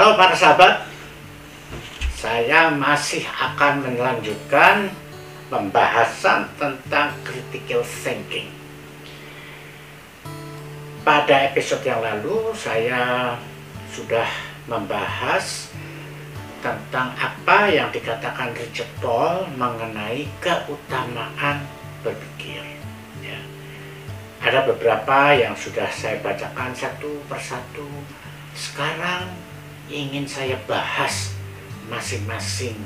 Halo para sahabat, saya masih akan melanjutkan pembahasan tentang critical thinking. Pada episode yang lalu saya sudah membahas tentang apa yang dikatakan Richard Tol mengenai keutamaan berpikir. Ya. Ada beberapa yang sudah saya bacakan satu persatu. Sekarang ingin saya bahas masing-masing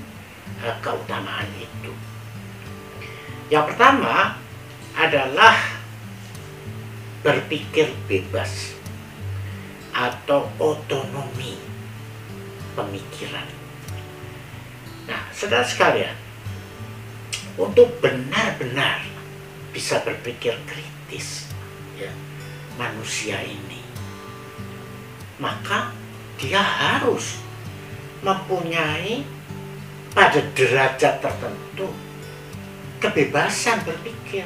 keutamaan itu. Yang pertama adalah berpikir bebas atau otonomi pemikiran. Nah, saudara sekalian, untuk benar-benar bisa berpikir kritis, ya, manusia ini, maka dia harus mempunyai pada derajat tertentu kebebasan berpikir.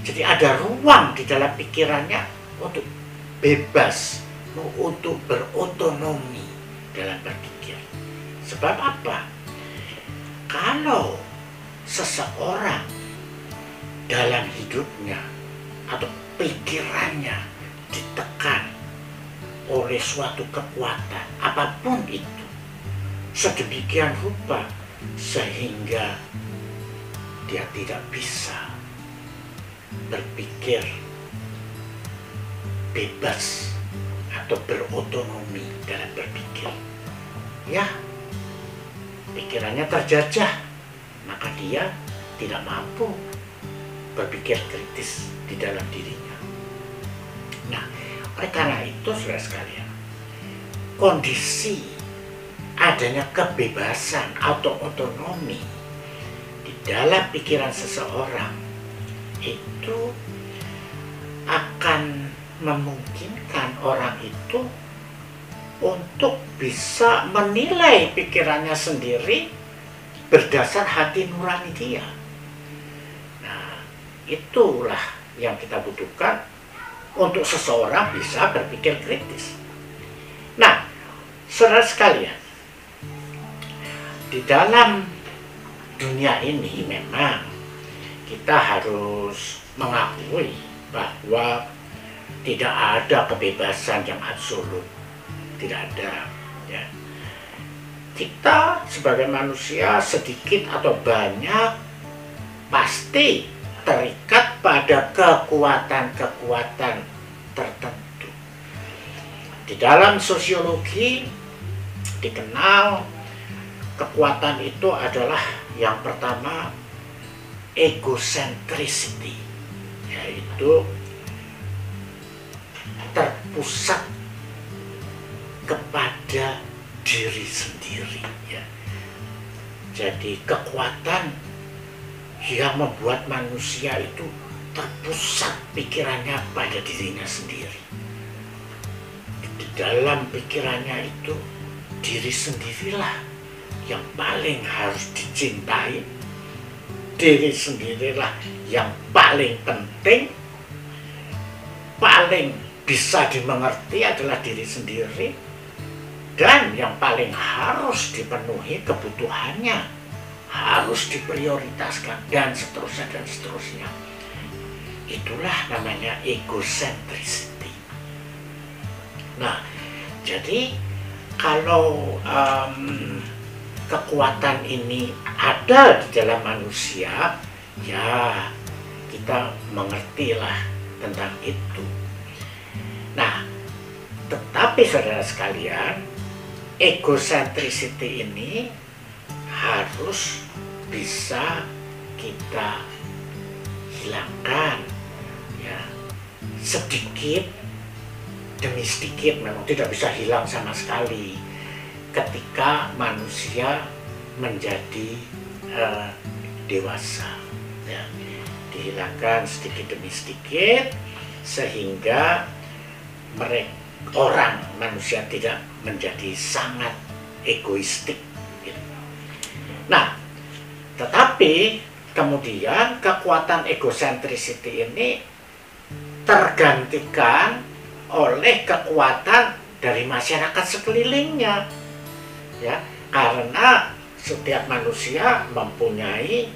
Jadi ada ruang di dalam pikirannya untuk bebas, untuk berotonomi dalam berpikir. Sebab apa? Kalau seseorang dalam hidupnya atau pikirannya ditekan oleh suatu kekuatan apapun itu sedemikian rupa sehingga dia tidak bisa berpikir bebas atau berotonomi dalam berpikir, ya, pikirannya terjajah, maka dia tidak mampu berpikir kritis di dalam dirinya. Nah, oleh karena itu, saudara sekalian, kondisi adanya kebebasan atau otonomi di dalam pikiran seseorang itu akan memungkinkan orang itu untuk bisa menilai pikirannya sendiri berdasar hati nurani dia. Nah, itulah yang kita butuhkan untuk seseorang bisa berpikir kritis. Nah, saudara sekalian, di dalam dunia ini memang kita harus mengakui bahwa tidak ada kebebasan yang absolut, tidak ada. Ya. Kita sebagai manusia sedikit atau banyak pasti terikat pada kekuatan-kekuatan tertentu. Di dalam sosiologi dikenal kekuatan itu adalah yang pertama egocentricity, yaitu terpusat kepada diri sendiri. Ya. Jadi kekuatan yang membuat manusia itu terpusat pikirannya pada dirinya sendiri. Di dalam pikirannya itu, diri sendirilah yang paling harus dicintai, diri sendirilah yang paling penting, paling bisa dimengerti adalah diri sendiri, dan yang paling harus dipenuhi kebutuhannya, harus diprioritaskan, dan seterusnya dan seterusnya. Itulah namanya egocentricity. Nah, jadi kalau kekuatan ini ada di dalam manusia, ya kita mengertilah tentang itu. Nah, tetapi saudara sekalian, egocentricity ini harus bisa kita hilangkan, ya, sedikit demi sedikit. Memang tidak bisa hilang sama sekali ketika manusia menjadi dewasa, ya, dihilangkan sedikit demi sedikit sehingga manusia tidak menjadi sangat egoistik. Nah, tetapi kemudian kekuatan egocentricity ini tergantikan oleh kekuatan dari masyarakat sekelilingnya, ya, karena setiap manusia mempunyai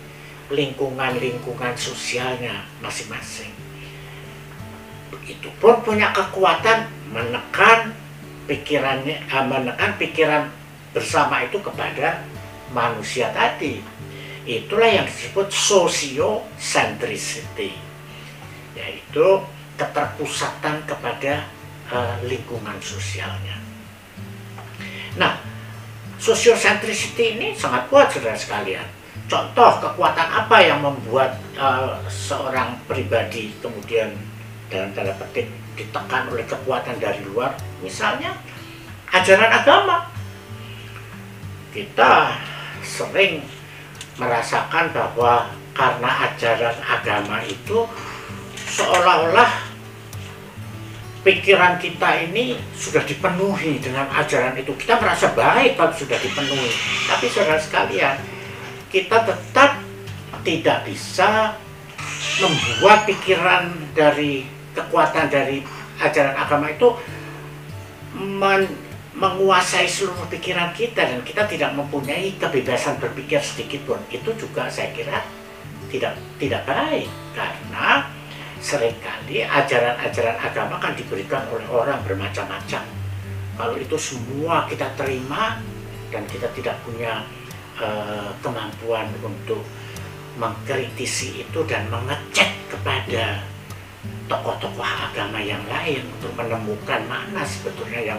lingkungan sosialnya masing-masing. Begitupun punya kekuatan menekan pikiran bersama itu kepada manusia tadi. Itulah yang disebut sociocentricity, yaitu keterpusatan kepada lingkungan sosialnya. Nah, sociocentricity ini sangat kuat, saudara sekalian. Contoh kekuatan apa yang membuat seorang pribadi kemudian dalam tanda petik ditekan oleh kekuatan dari luar? Misalnya ajaran agama. Kita sering merasakan bahwa karena ajaran agama itu seolah-olah pikiran kita ini sudah dipenuhi dengan ajaran itu. Kita merasa baik kalau sudah dipenuhi. Tapi saudara sekalian, kita tetap tidak bisa membuat pikiran dari kekuatan dari ajaran agama itu menguasai seluruh pikiran kita, dan kita tidak mempunyai kebebasan berpikir sedikit pun. Itu juga saya kira tidak baik, karena seringkali ajaran-ajaran agama kan diberikan oleh orang bermacam-macam. Kalau itu semua kita terima dan kita tidak punya kemampuan untuk mengkritisi itu dan mengecek kepada tokoh-tokoh agama yang lain untuk menemukan mana sebetulnya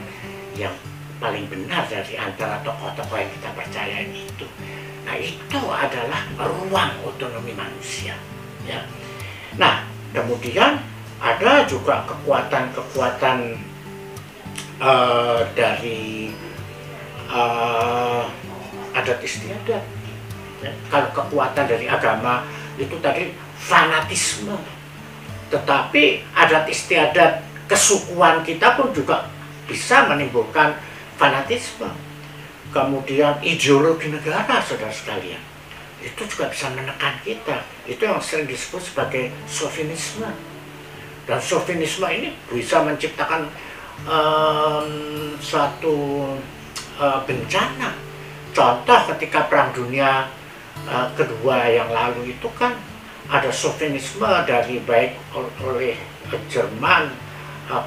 yang paling benar dari antara tokoh-tokoh yang kita percaya itu. Nah, itu adalah ruang otonomi manusia, ya. Nah, kemudian ada juga kekuatan-kekuatan dari adat istiadat. Ya. Kalau kekuatan dari agama itu tadi fanatisme, tetapi adat istiadat kesukuan kita pun juga bisa menimbulkan fanatisme. Kemudian ideologi negara, saudara sekalian, itu juga bisa menekan kita. Itu yang sering disebut sebagai chauvinisme. Dan chauvinisme ini bisa menciptakan suatu bencana. Contoh ketika Perang Dunia Kedua yang lalu itu kan ada chauvinisme dari baik oleh Jerman,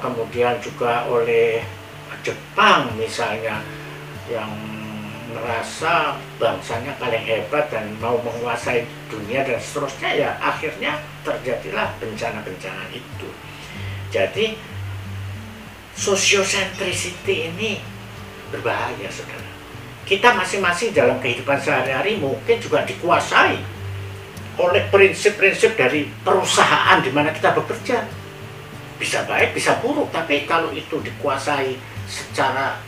kemudian juga oleh Jepang misalnya, yang merasa bangsanya paling hebat dan mau menguasai dunia dan seterusnya. Ya akhirnya terjadilah bencana-bencana itu. Jadi sociocentricity ini berbahaya, saudara. Kita masing-masing dalam kehidupan sehari-hari mungkin juga dikuasai oleh prinsip-prinsip dari perusahaan di mana kita bekerja. Bisa baik, bisa buruk, tapi kalau itu dikuasai secara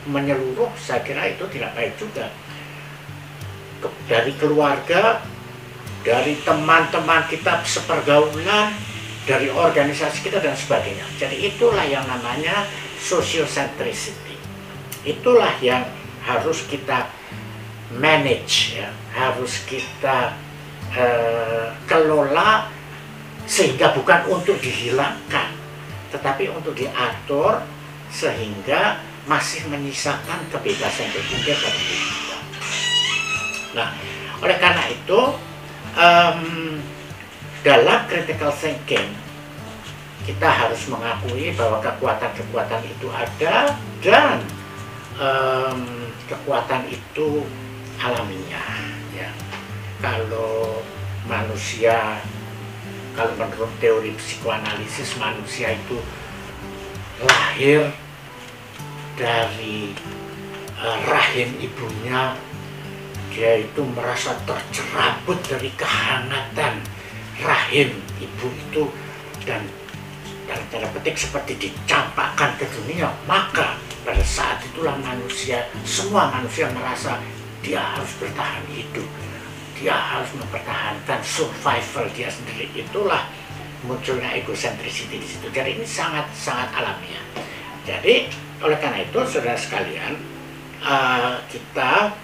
menyeluruh, saya kira itu tidak baik juga. Dari keluarga, dari teman-teman kita sepergaulan, dari organisasi kita dan sebagainya. Jadi itulah yang namanya sociocentricity. Itulah yang harus kita manage, ya, harus kita kelola, sehingga bukan untuk dihilangkan, tetapi untuk diatur sehingga masih menyisakan kebebasan berpikir pada diri kita. Nah, oleh karena itu dalam critical thinking kita harus mengakui bahwa kekuatan-kekuatan itu ada, dan kekuatan itu alamiah, ya. Kalau manusia, kalau menurut teori psikoanalisis, manusia itu lahir dari rahim ibunya, dia itu merasa tercerabut dari kehangatan rahim ibu itu, dan dalam tanda petik seperti dicampakkan ke dunia. Maka pada saat itulah semua manusia merasa dia harus bertahan hidup, dia harus mempertahankan survival dia sendiri. Itulah munculnya egocentricity di situ. Jadi ini sangat alamiah. Jadi oleh karena itu, saudara sekalian, kita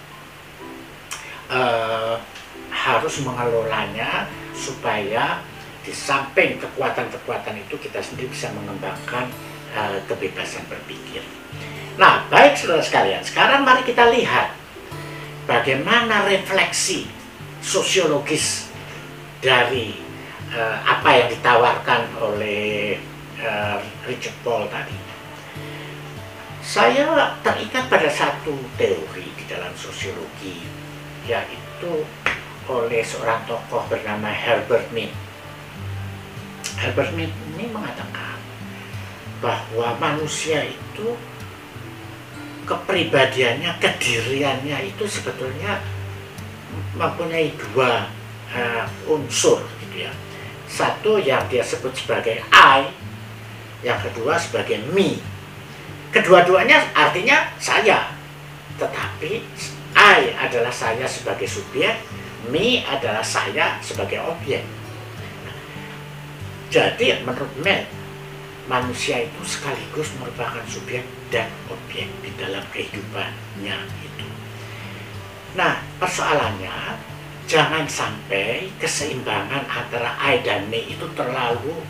harus mengelolanya supaya di samping kekuatan-kekuatan itu kita sendiri bisa mengembangkan kebebasan berpikir. Nah, baik saudara sekalian, sekarang mari kita lihat bagaimana refleksi sosiologis dari apa yang ditawarkan oleh Richard Paul tadi. Saya terikat pada satu teori di dalam sosiologi, yaitu oleh seorang tokoh bernama Herbert Mead. Herbert Mead ini mengatakan bahwa manusia itu kepribadiannya, kediriannya itu sebetulnya mempunyai dua unsur gitu ya. Satu yang dia sebut sebagai I, yang kedua sebagai me. Kedua-duanya artinya saya, tetapi I adalah saya sebagai subjek, me adalah saya sebagai objek. Jadi menurut Mead, manusia itu sekaligus merupakan subjek dan objek di dalam kehidupannya itu. Nah, persoalannya jangan sampai keseimbangan antara I dan me itu terlalu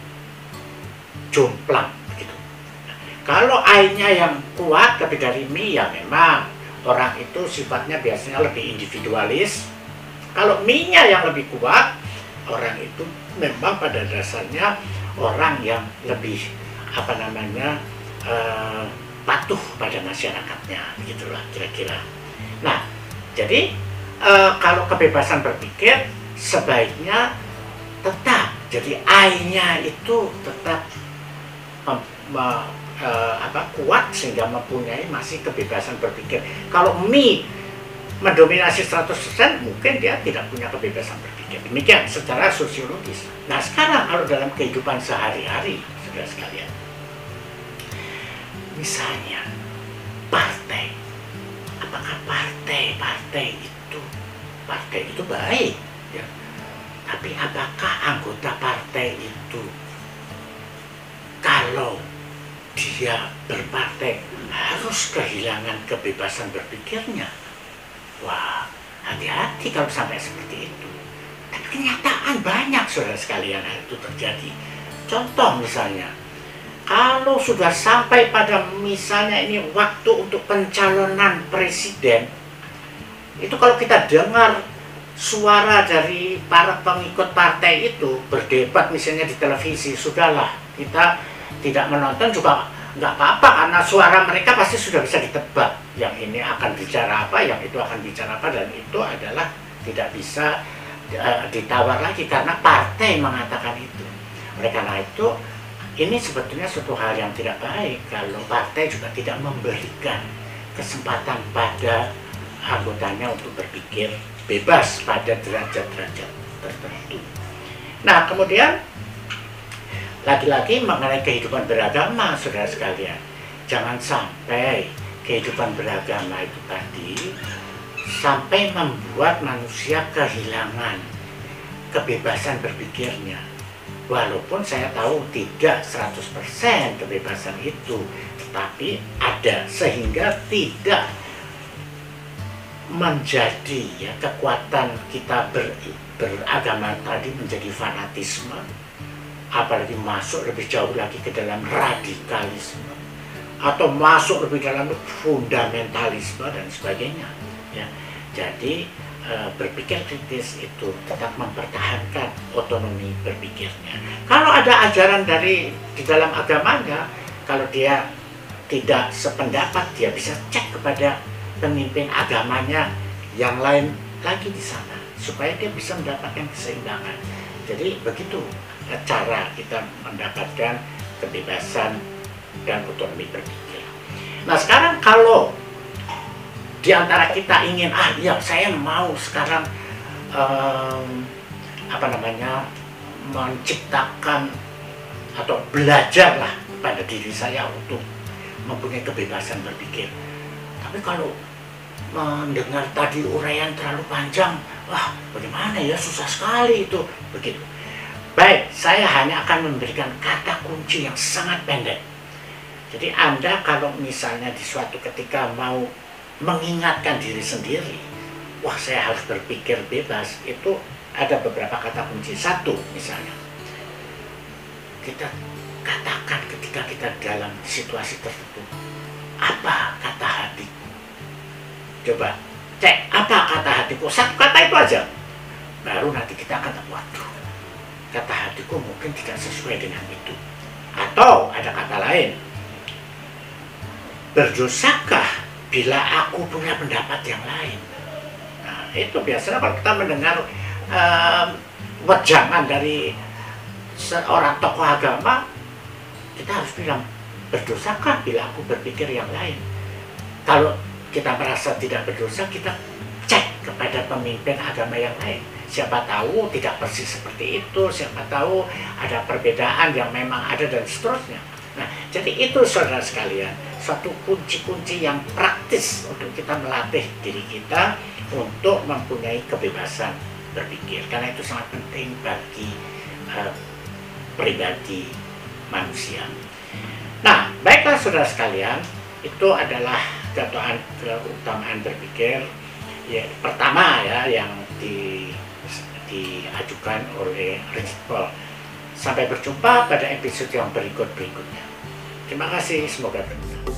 jomplang gitu. Kalau I-nya yang kuat lebih dari me, ya memang orang itu sifatnya biasanya lebih individualis. Kalau me-nya yang lebih kuat, orang itu memang pada dasarnya orang yang lebih patuh pada masyarakatnya, gitulah kira-kira. Nah, jadi kalau kebebasan berpikir sebaiknya tetap, jadi I-nya itu tetap kuat sehingga mempunyai masih kebebasan berpikir. Kalau me mendominasi 100%, mungkin dia tidak punya kebebasan berpikir. Demikian secara sosiologis. Nah, sekarang kalau dalam kehidupan sehari-hari, saudara sekalian, misalnya partai, apakah partai itu baik ya? Tapi apakah anggota partai itu kalau dia berpartai harus kehilangan kebebasan berpikirnya? Wah, hati-hati kalau sampai seperti itu. Tapi kenyataan banyak saudara sekalian itu terjadi. Contoh misalnya, kalau sudah sampai pada misalnya ini waktu untuk pencalonan presiden, itu kalau kita dengar suara dari para pengikut partai itu berdebat misalnya di televisi, sudahlah, kita tidak menonton juga nggak apa-apa karena suara mereka pasti sudah bisa ditebak. Yang ini akan bicara apa, yang itu akan bicara apa, dan itu adalah tidak bisa ditawar lagi karena partai mengatakan itu. Oleh karena itu, ini sebetulnya suatu hal yang tidak baik kalau partai juga tidak memberikan kesempatan pada anggotanya untuk berpikir bebas pada derajat-derajat tertentu. Nah, kemudian lagi-lagi mengenai kehidupan beragama, saudara sekalian, jangan sampai kehidupan beragama itu tadi sampai membuat manusia kehilangan kebebasan berpikirnya. Walaupun saya tahu tidak 100% kebebasan itu, tetapi ada, sehingga tidak menjadi ya kekuatan kita beragama tadi menjadi fanatisme, apalagi masuk lebih jauh lagi ke dalam radikalisme atau masuk lebih dalam fundamentalisme dan sebagainya ya. Jadi berpikir kritis itu tetap mempertahankan otonomi berpikirnya. Kalau ada ajaran di dalam agamanya, kalau dia tidak sependapat, dia bisa cek kepada pemimpin agamanya yang lain lagi di sana supaya dia bisa mendapatkan keseimbangan. Jadi begitu cara kita mendapatkan kebebasan dan otonomi berpikir. Nah, sekarang kalau di antara kita ingin, saya mau sekarang menciptakan atau belajarlah pada diri saya untuk mempunyai kebebasan berpikir. Tapi kalau mendengar tadi uraian terlalu panjang, bagaimana ya, susah sekali itu, begitu. Baik, saya hanya akan memberikan kata kunci yang sangat pendek. Jadi Anda kalau misalnya di suatu ketika mau mengingatkan diri sendiri, saya harus berpikir bebas, itu ada beberapa kata kunci. Satu, misalnya, kita katakan ketika kita dalam situasi tertentu, apa kata hatiku? Coba cek, apa kata hatiku? Satu kata itu aja. Baru nanti kita akan, waduh, kata hatiku mungkin tidak sesuai dengan itu. Atau ada kata lain, berdosakah bila aku punya pendapat yang lain? Nah, itu biasanya kalau kita mendengar wejangan dari seorang tokoh agama, kita harus bilang, berdosakah bila aku berpikir yang lain? Kalau kita merasa tidak berdosa, kita cek kepada pemimpin agama yang lain. Siapa tahu tidak persis seperti itu, siapa tahu ada perbedaan yang memang ada, dan seterusnya. Nah, jadi itu saudara sekalian, suatu kunci-kunci yang praktis untuk kita melatih diri kita untuk mempunyai kebebasan berpikir. Karena itu sangat penting bagi pribadi manusia. Nah, baiklah saudara sekalian, itu adalah keutamaan berpikir ya, pertama ya, yang diajukan oleh Richard Paul. Sampai berjumpa pada episode yang berikutnya. Terima kasih, semoga berguna.